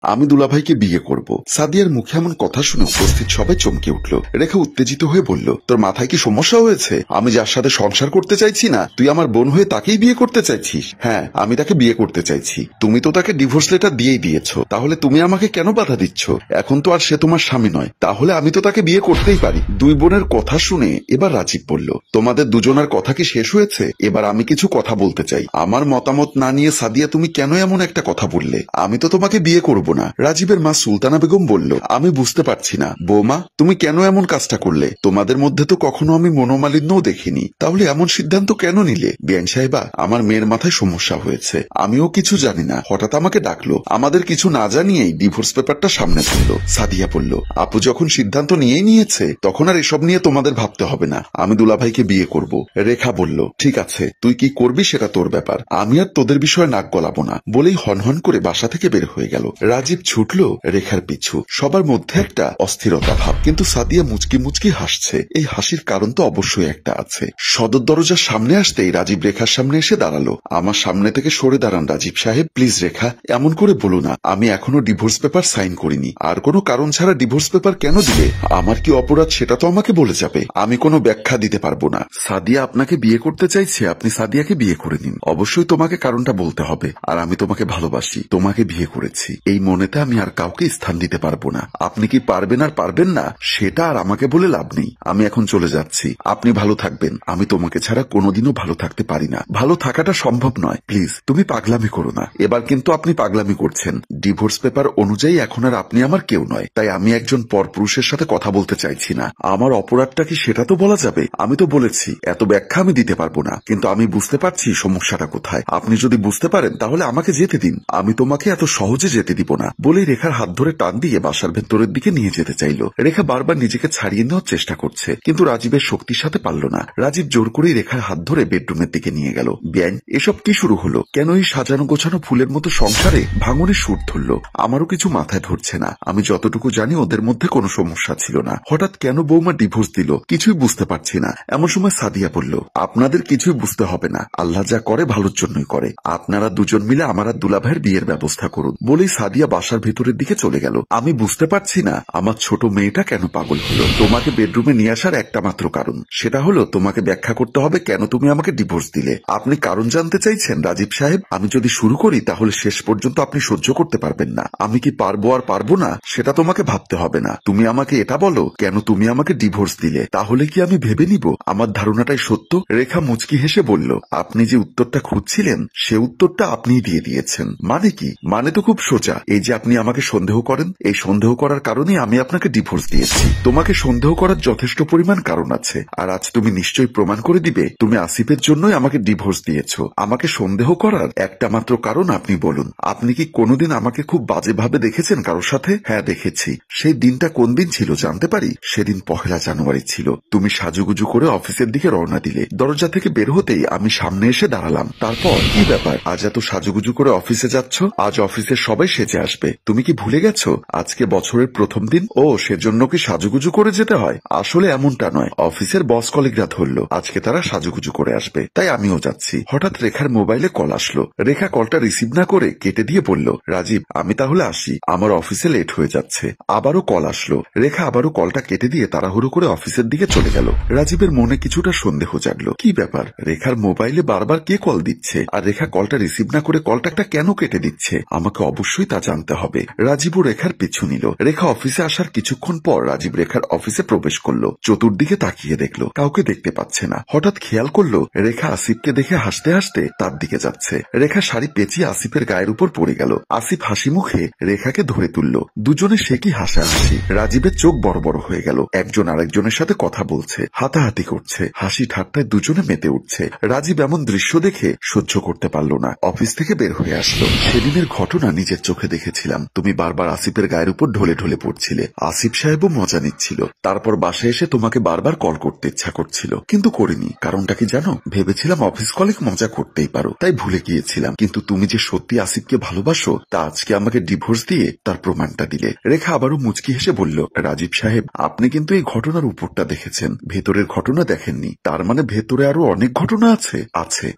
আমি দুলাভাইকে বিয়ে করব। সাদিয়ার মুখে এমন কথা শুনে উপস্থিত সবাই চমকে উঠল। রেখা উত্তেজিত হয়ে বলল, তোর মাথায় কি সমস্যা হয়েছে? আমি যার সাথে সংসার করতে চাইছি না, তুই আমার বোন হয়ে তাকেই বিয়ে করতে চাইছিস? হ্যাঁ, আমি তাকে বিয়ে করতে চাইছি। তুমি তো তাকে ডিভোর্স লেটার দিয়েই দিয়েছ, তাহলে তুমি আমাকে কেন বাধা দিচ্ছ? এখন তো আর সে তোমার স্বামী নয়, তাহলে আমি তো তাকে বিয়ে করতেই পারি। দুই বোনের কথা শুনে এবার রাজীব বলল, তোমাদের দুজনের কথা কি শেষ হয়েছে? এবার আমি কিছু কথা বলতে চাই। আমার মতামত না নিয়ে সাদিয়া তুমি কেন এমন একটা কথা বললে? আমি তো তোমাকে বিয়ে করব না। রাজীবের মা সুলতানা বেগম বলল, আমি বুঝতে পারছি না বৌমা, তুমি কেন এমন কাজটা করলে? তোমাদের মধ্যে তো কখনো আমি মনোমালিন্যও দেখিনি, তাহলে এমন সিদ্ধান্ত কেন নিলে? বিয়ান সাহেবা, আমার মেয়ের মাথায় সমস্যা হয়েছে, আমিও কিছু জানি না, হঠাৎ আমাকে ডাকলো, আমাদের কিছু না জানিয়েই ডিভোর্স পেপারটা সামনে ধরলো। সাদিয়া বলল, আপু যখন সিদ্ধান্ত নিয়েই নিয়েছে তখন আর এসব নিয়ে তোমাদের ভাবতে হবে না, আমি দুলাভাইকে বিয়ে করব। রেখা বলল, ঠিক আছে, তুই কি করবি সেটা তোর ব্যাপার, আমি আর তোদের বিষয়ে নাক গলাবো না, বলেই হনহন করে বাসা থেকে বের হয়ে গেল। রাজীব ছুটল রেখার পিছু। সবার মধ্যে একটা অস্থিরতা ভাব, কিন্তু সাদিয়া মুচকি মুচকি হাসছে। এই হাসির কারণ তো অবশ্যই একটা আছে। সদর দরজার সামনে আসতেই রাজীব রেখার সামনে এসে দাঁড়ালো। আমার সামনে থেকে সরে দাঁড়ান রাজীব সাহেব, প্লিজ। রেখা, এমন করে বলো না, আমি এখনো ডিভোর্স পেপার সাইন করিনি। আর কোনো কারণ ছাড়া ডিভোর্স পেপার কেন দিবে? আমার কি অপরাধ সেটা তো আমাকে বলে যাবে, আমি কোনো ব্যাখ্যা দিতে পারবো না। সাদিয়া আপনাকে বিয়ে করতে চাইছে, আপনি সাদিয়াকে বিয়ে করে নিন। অবশ্যই তোমাকে কারণটা বলতে হবে। আর আমি তোমাকে ভালোবাসি, তোমাকে বিয়ে করেছি, এই মনেতে আমি আর কাউকে স্থান দিতে পারবো না। আপনি কি পারবেন আর পারবেন না সেটা আর আমাকে বলে লাভ নেই। আমি এখন চলে যাচ্ছি, আপনি ভালো থাকবেন। আমি তোমাকে ছাড়া কোনোদিনও ভালো থাকতে পারি না, ভালো থাকাটা সম্ভব নয়। প্লিজ তুমি পাগলামি করো না। এবার কিন্তু আপনি পাগলামি করছেন। ডিভোর্স পেপার অনুযায়ী এখন আর আপনি আমার কেউ নয়, তাই আমি একজন পরপুরুষের সাথে কথা বলতে চাইছি না। আমার অপরাধটা কি সেটা তো বলা যাবে? আমি তো বলেছি এত ব্যাখ্যা আমি দিতে পারবো না, কিন্তু আমি বুঝতে পারছি সমস্যাটা কোথায়। আপনি যদি বুঝতে পারেন তাহলে আমাকে যেতে দিন, আমি তোমাকে এত সহজে যেতে দিব না। বলেই রেখার হাত ধরে টান দিয়ে বাসার ভেতরের দিকে নিয়ে যেতে চাইল। রেখা বারবার নিজেকে ছাড়িয়ে নেওয়ার চেষ্টা করছে, কিন্তু রাজীবের শক্তির সাথে পারল না। রাজীব জোর করেই রেখার হাত ধরে বেডরুমের দিকে নিয়ে গেল। ব্যাং, এসব কি শুরু হলো? কেন এই সাজানো গোছানো ফুলের মতো সংসারে ভাঙনের সুর ধরল? আমারও কিছু মাথায় ধরছে না। আমি যতটুকু জানি ওদের মধ্যে কোনো সমস্যা ছিল না, হঠাৎ কেন বৌমা ডিভোর্স দিল কিছুই বুঝতে পারছি না। এমন সময় সাদিয়া বলল, আপনাদের কিছুই বুঝতে হবে না, আল্লাহ যা করে ভালোর জন্যই করে। আপনারা দুজন মিলে আমার আর দুলাভাইয়ের বিয়ের ব্যবস্থা করুন। বলেই সাদিয়া বাসার ভেতরের দিকে চলে গেল। আমি বুঝতে পারছি না আমার ছোট মেয়েটা কেন পাগল হলো। তোমাকে বেডরুমে নিয়ে আসার একটা মাত্র কারণ, সেটা হলো তোমাকে ব্যাখ্যা করতে হবে কেন তুমি আমাকে ডিভোর্স দিলে। আপনি কারণ জানতে চাইছেন রাজীব সাহেব? আমি যদি শুরু করি তাহলে শেষ পর্যন্ত আপনি সহ্য করতে পারবেন না। আমি কি পারবো আর পারবো না সেটা তোমাকে ভাবতে হবে না। তুমি আমাকে এটা বলো, কেন তুমি আমাকে ডিভোর্স দিলে, তাহলে কি আমি ভেবে নিব আমার ধারণাটাই সত্য? রেখা মুচকি হেসে বলল, আপনি যে উত্তরটা খুঁজছিলেন সে উত্তরটা আপনিই দিয়ে দিয়েছেন। মানে কি? মানে তো খুব সোজা। এই যে আপনি আমাকে সন্দেহ করেন, এই সন্দেহ করার কারণে আমি আপনাকে ডিভোর্স দিয়েছি। তোমাকে সন্দেহ করার যথেষ্ট পরিমাণ কারণ আছে, আর আজ তুমি নিশ্চয়ই প্রমাণ করে দিবে তুমি আসিফের জন্যই আমাকে ডিভোর্স দিয়েছো। আমাকে সন্দেহ করার একটা মাত্র কারণ আপনি বলুন। আপনি কি কোনোদিন আমাকে খুব বাজেভাবে দেখেছেন কারোর সাথে? হ্যাঁ দেখেছি। সেই দিনটা কোন দিন ছিল জানতে পারি? সেদিন 1 জানুয়ারি ছিল। তুমি সাজুগুজু করে অফিসের দিকে রওনা দিলে। দরজা থেকে বের হতেই আমি সামনে এসে দাঁড়ালাম। তারপর কি ব্যাপার, আজ এত সাজুগুজু করে অফিসে যাচ্ছ? আজ অফিসের সবাই সেজে আসবে, তুমি কি ভুলে গেছো আজকে বছরের প্রথম দিন? ও, সেজন্য কি সাজুগুজু করে যেতে হয়? আসলে এমনটা নয়, অফিসের বস কলিগরা ধরলো আজকে তারা সাজুগুজু করে আসবে, তাই আমিও যাচ্ছি। হঠাৎ রেখার মোবাইলে কল আসলো। রেখা কলটা রিসিভ না করে কেটে দিয়ে বলল, রাজীব আমি তাহলে আসি, আমার অফিসে লেট হয়ে যাচ্ছে। আবারও কল আসলো। রেখা আবারও কলটা কেটে দিয়ে তাড়াহুড়ো করে অফিসের দিকে চলে গেল। রাজীবের মনে কিছুটা সন্দেহ জাগলো। কি ব্যাপার, রেখার মোবাইলে বারবার কে কল দিচ্ছে, আর রেখা কলটা রিসিভ না করে কলটা কেন কেটে দিচ্ছে? আমাকে অবশ্যই তা জানতে হবে। রাজীবও রেখার পিছু নিল। রেখা অফিসে আসার কিছুক্ষণ পর রাজীব রেখার অফিসে প্রবেশ করলো। চতুর্দিকে তাকিয়ে দেখলো কাউকে দেখতে পাচ্ছে না। হঠাৎ খেয়াল করলো রেখা আসিফকে দেখে হাসতে হাসতে তার দিকে যাচ্ছে। রেখা শাড়ি পেঁচিয়ে আসিফের গায়ের উপর পড়ে গেল। আসিফ হাসি মুখে রেখাকে ধরে তুলল। দুজনে সে কি হাসাহাসি। রাজীবের চোখ বড় বড় হয়ে গেল। একজন আরেকজনের সাথে কথা বলছে, হাতাহাতি করছে, হাসি ঠাট্টায় দুজনে মেতে উঠছে। রাজীব এমন দৃশ্য দেখে সহ্য করতে পারল না, অফিস থেকে বের হয়ে আসলো। সেদিনের ঘটনা নিজের চোখে দেখেছিলাম। তুমি বারবার আসিফের গায়ের উপর ঢলে ঢলে পড়ছিলে। আসিফ সাহেবও মজা নিচ্ছিল। তারপর বাসায় এসে তোমাকে বারবার কল করতে ইচ্ছা করছিল, কিন্তু করিনি। কারণটা কি জানো? ভেবেছিলাম অফিস কলিগ মজা করতেই পারো, তাই ভুলে গিয়েছিলাম। কিন্তু তুমি যে সত্যি আসিফকে ভালোবাসো তা আজকে আমাকে ডিভোর্স দিয়ে তার প্রমাণটা দিলে। রেখা আবারও মুচকি হেসে বলল, রাজীব সাহেব আপনি কিন্তু এই ঘটনার উপরটা দেখেছেন, ভেতরের ঘটনা দেখেননি। তার মানে ভেতরে আরো অনেক ঘটনা আছে,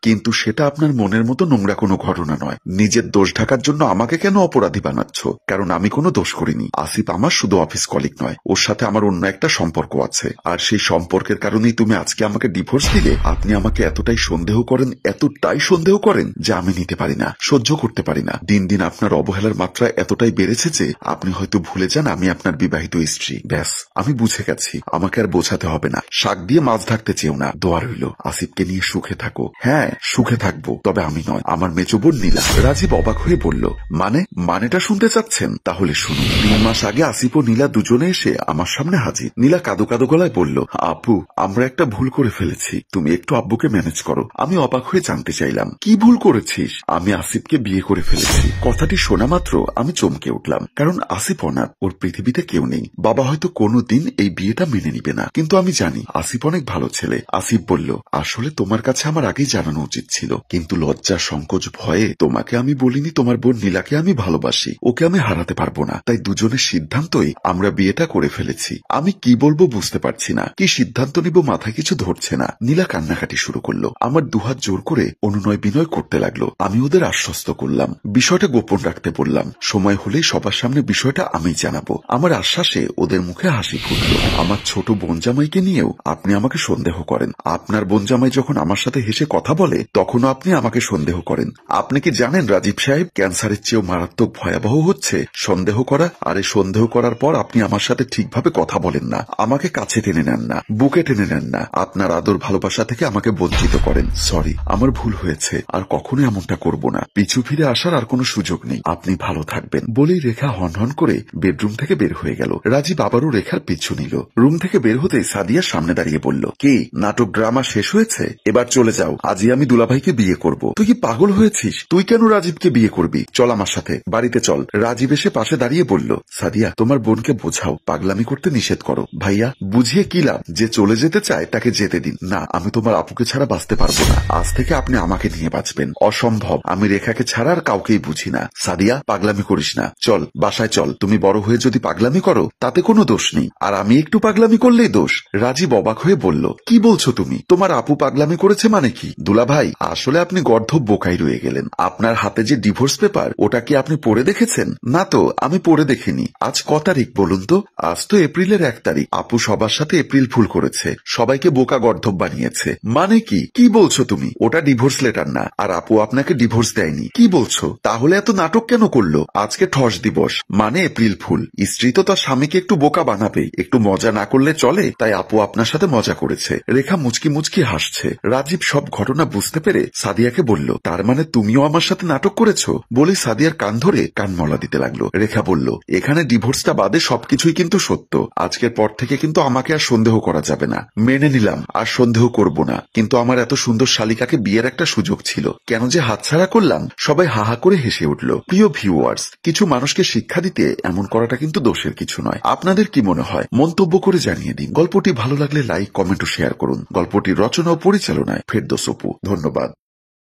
কিন্তু সেটা আপনার মনের মতো নোংরা কোনো ঘটনা নয়। নিজের দোষ ঢাকার জন্য আমাকে কেন অপরাধ অপরাধী বানাচ্ছ, কারণ আমি কোনো দোষ করিনি। আসিফ আমার শুধু অফিস কলিগ নয়, ওর সাথে আমার অন্য একটা সম্পর্ক আছে, আর সেই সম্পর্কের কারণেই তুমি আজকে আমাকে ডিভোর্স দিলে। আপনি আমাকে এতটাই সন্দেহ করেন যে আমি নিতে পারি না, সহ্য করতে পারি না। দিন দিন আপনার অবহেলার মাত্রা এতটাই বেড়েছে যে আপনি হয়তো ভুলে যান আমি আপনার বিবাহিত স্ত্রী। ব্যাস, আমি বুঝে গেছি, আমাকে আর বোঝাতে হবে না। শাক দিয়ে মাছ ঢাকতে চেও না। দোয়া রইল, আসিফকে নিয়ে সুখে থাকো। হ্যাঁ, সুখে থাকবো, তবে আমি নয়, আমার মেজো বোন নীলা। রাজীব অবাক হয়ে বলল, মানেটা শুনতে চাচ্ছেন? তাহলে শুনুন। 3 মাস আগে আসিফ ও নীলা দুজনে এসে আমার সামনে হাজির। নীলা কাঁদো কাঁদো গলায় বলল, আপু, আমরা একটা ভুল করে ফেলেছি, তুমি একটু আব্বুকে ম্যানেজ করো। আমি অবাক হয়ে জানতে চাইলাম, কি ভুল করেছিস? আমি আসিফকে বিয়ে করে ফেলেছি। কথাটি শোনা মাত্র আমি চমকে উঠলাম, কারণ আসিফ অনাথ, ওর পৃথিবীতে কেউ নেই। বাবা হয়তো কোনোদিন এই বিয়েটা মেনে নিবে না, কিন্তু আমি জানি আসিফ অনেক ভালো ছেলে। আসিফ বলল, আসলে তোমার কাছে আমার আগেই জানানো উচিত ছিল, কিন্তু লজ্জা সংকোচ ভয়ে তোমাকে আমি বলিনি তোমার বোন নীলাকে আমি ভালোবাসি, ওকে আমি হারাতে পারবো না। তাই দুজনের সিদ্ধান্তই আমরা বিয়েটা করে ফেলেছি। আমি কি বলবো বুঝতে পারছি না, কি সিদ্ধান্ত নিব মাথায় কিছু ধরছে না। নীলা কান্নাকাটি শুরু করলো, আমার দুহাত জোর করে অনুনয় বিনয় করতে লাগলো। আমি ওদের আশ্বস্ত করলাম, বিষয়টা গোপন রাখতে বললাম, সময় হলেই সবার সামনে বিষয়টা আমি জানাবো। আমার আশ্বাসে ওদের মুখে হাসি ফুটলো। আমার ছোট বোন জামাইকে নিয়েও আপনি আমাকে সন্দেহ করেন। আপনার বোন জামাই যখন আমার সাথে হেসে কথা বলে তখনও আপনি আমাকে সন্দেহ করেন। আপনি কি জানেন রাজীব সাহেব, ক্যান্সারের চেয়েও মারাত্মক ভয়াবহ হচ্ছে সন্দেহ করা। আর এই সন্দেহ করার পর আপনি আমার সাথে ঠিকভাবে কথা বলেন না, আমাকে কাছে টেনে নেন না, বুকে টেনে নেন না, আপনার আদর ভালোবাসা থেকে আমাকে বঞ্চিত করেন। সরি, আমার ভুল হয়েছে, আর কখনো এমনটা করব না। পিছু ফিরে আসার আর কোনো সুযোগ নেই। আপনি ভালো থাকবেন। বলেই রেখা হনহন করে বেডরুম থেকে বের হয়ে গেল। রাজীব আবারও রেখার পিছু নিল। রুম থেকে বের হতে সাদিয়ার সামনে দাঁড়িয়ে বলল, কি নাটক ড্রামা শেষ হয়েছে? এবার চলে যাও, আজই আমি দুলাভাইকে বিয়ে করব। তুই কি পাগল হয়েছিস? তুই কেন রাজীবকে বিয়ে করবি? চল আমার সাথে, বাড়িতে চল। রাজীব এসে পাশে দাঁড়িয়ে বলল, সাদিয়া, তোমার বোনকে বোঝাও, পাগলামি করতে নিষেধ করো। ভাইয়া, বুঝিয়ে কি লাভ? যে চলে যেতে চায় তাকে যেতে দিন। না, আমি তোমার আপুকে ছাড়া বাঁচতে পারবো না। আজ থেকে আপনি আমাকে নিয়ে বাঁচবেন। অসম্ভব, আমি রেখাকে ছাড়া আর কাউকেই বুঝি না। সাদিয়া, পাগলামি করিস না, চল বাসায় চল। তুমি বড় হয়ে যদি পাগলামি করো তাতে কোনো দোষ নেই, আর আমি একটু পাগলামি করলেই দোষ। রাজীব অবাক হয়ে বলল, কি বলছো তুমি? তোমার আপু পাগলামি করেছে মানে কি? দুলাভাই, আসলে আপনি গর্ধব বোকাই রয়ে গেলেন। আপনার হাতে যে ডিভোর্স পেপার, ওটা কি আপনি পড়ে দেখেছেন? না তো, আমি পড়ে দেখিনি। আজ ক তারিখ বলুন তো? আজ তো এপ্রিলের 1 তারিখ। আপু সবার সাথে এপ্রিল ফুল করেছে, সবাইকে বোকা গর্ধব বানিয়েছে। মানে কি? কি বলছো তুমি? ওটা ডিভোর্স লেটার না, আর আপু আপনাকে ডিভোর্স দেয়নি। কি বলছো? তাহলে এত নাটক কেন করলো? আজকে ঠস দিবস, মানে এপ্রিল ফুল। স্ত্রী তো তার স্বামীকে একটু বোকা বানাবে, একটু মজা না করলে চলে। তাই আপু আপনার সাথে মজা করেছে। রেখা মুচকি মুচকি হাসছে। রাজীব সব ঘটনা বুঝতে পেরে সাদিয়াকে বলল, তার মানে তুমিও আমার সাথে নাটক করেছো? বলে সাদিয়ার কান ধরে কান মলা দিতে লাগলো। রেখা বলল, এখানে ডিভোর্সটা বাদে সবকিছুই কিন্তু সত্য। আজকের পর থেকে কিন্তু আমাকে আর সন্দেহ করা যাবে না। মেনে নিলাম, আর সন্দেহ করব না, কিন্তু আমার এত সুন্দর শালিকাকে বিয়ের একটা সুযোগ ছিল, কেন যে হাতছাড়া করলাম? সবাই হাহা করে হেসে উঠল। প্রিয় ভিউয়ার্স, কিছু মানুষকে শিক্ষা দিতে এমন করাটা কিন্তু দোষের কিছু নয়। আপনাদের কি মনে হয়? মন্তব্য করে জানিয়ে দিন। গল্পটি ভালো লাগলে লাইক, কমেন্ট ও শেয়ার করুন। গল্পটির রচনা ও পরিচালনায় ফেরদৌস অপু। ধন্যবাদ।